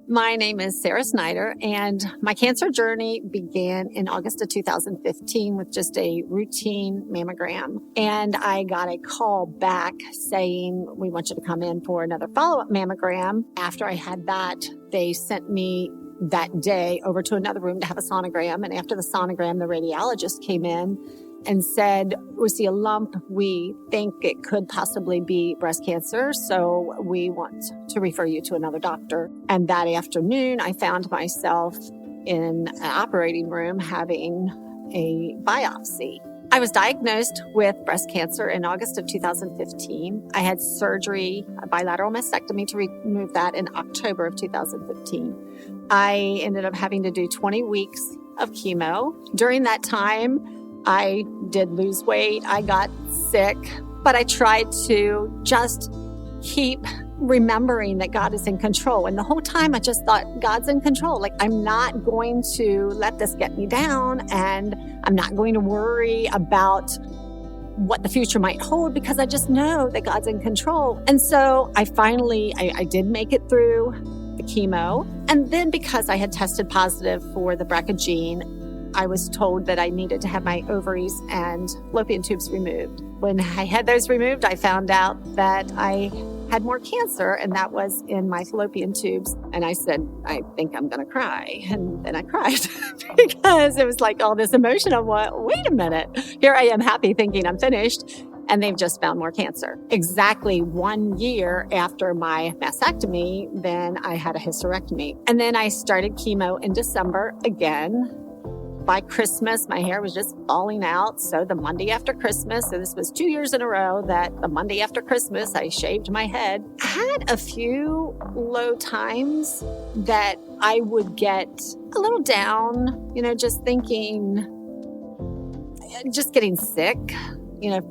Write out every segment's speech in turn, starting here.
My name is Sara Snyder, and my cancer journey began in August of 2015 with just a routine mammogram. And I got a call back saying, we want you to come in for another follow-up mammogram. After I had that, they sent me that day over to another room to have a sonogram. And after the sonogram, the radiologist came in and said, we see a lump. We think it could possibly be breast cancer, so we want to refer you to another doctor. And that afternoon, I found myself in an operating room having a biopsy. I was diagnosed with breast cancer in August of 2015. I had surgery, a bilateral mastectomy, to remove that in October of 2015. I ended up having to do 20 weeks of chemo. During that time, I did lose weight. I got sick, but I tried to just keep remembering that God is in control. And the whole time I just thought, God's in control. Like, I'm not going to let this get me down, and I'm not going to worry about what the future might hold, because I just know that God's in control. And so I finally did make it through the chemo. And then because I had tested positive for the BRCA gene, I was told that I needed to have my ovaries and fallopian tubes removed. When I had those removed, I found out that I had more cancer, and that was in my fallopian tubes. And I said, I think I'm going to cry. And then I cried because it was like all this emotion of, wait a minute, here I am happy thinking I'm finished, and they've just found more cancer. Exactly 1 year after my mastectomy, then I had a hysterectomy. And then I started chemo in December again. By Christmas, my hair was just falling out. So the Monday after Christmas, so this was 2 years in a row that the Monday after Christmas, I shaved my head. I had a few low times that I would get a little down, just thinking, just getting sick,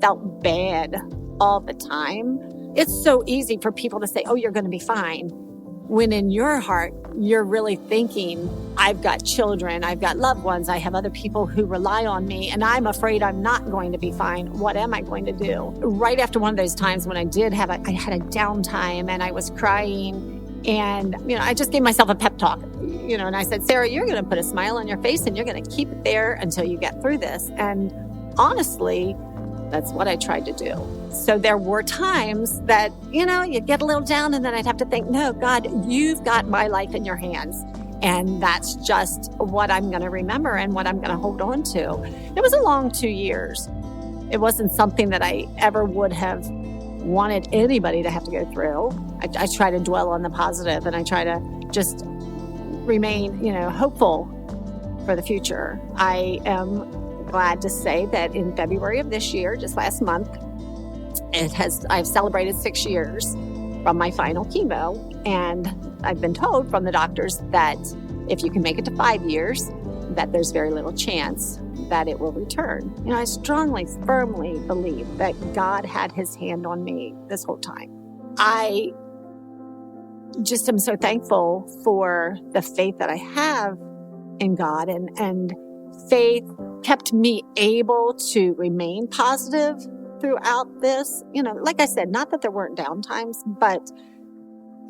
felt bad all the time. It's so easy for people to say, oh, you're going to be fine, when in your heart, you're really thinking, I've got children, I've got loved ones, I have other people who rely on me, and I'm afraid I'm not going to be fine. What am I going to do? Right after one of those times when I had a downtime and I was crying, and, I just gave myself a pep talk, and I said, Sara, you're going to put a smile on your face and you're going to keep it there until you get through this. And honestly, that's what I tried to do. So there were times that, you'd get a little down, and then I'd have to think, no, God, you've got my life in your hands. And that's just what I'm going to remember and what I'm going to hold on to. It was a long 2 years. It wasn't something that I ever would have wanted anybody to have to go through. I try to dwell on the positive, and I try to just remain, hopeful for the future. I am glad to say that in February of this year, just last month, I've celebrated 6 years from my final chemo, and I've been told from the doctors that if you can make it to 5 years, that there's very little chance that it will return. I strongly, firmly believe that God had his hand on me this whole time. I just am so thankful for the faith that I have in God, and faith kept me able to remain positive throughout this. Like I said, not that there weren't downtimes, but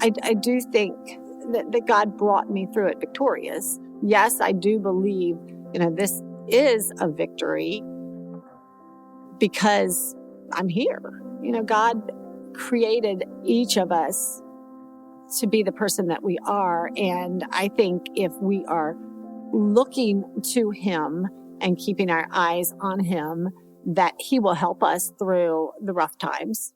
I do think that God brought me through it victorious. Yes, I do believe, this is a victory because I'm here. God created each of us to be the person that we are. And I think if we are looking to him and keeping our eyes on him, that he will help us through the rough times.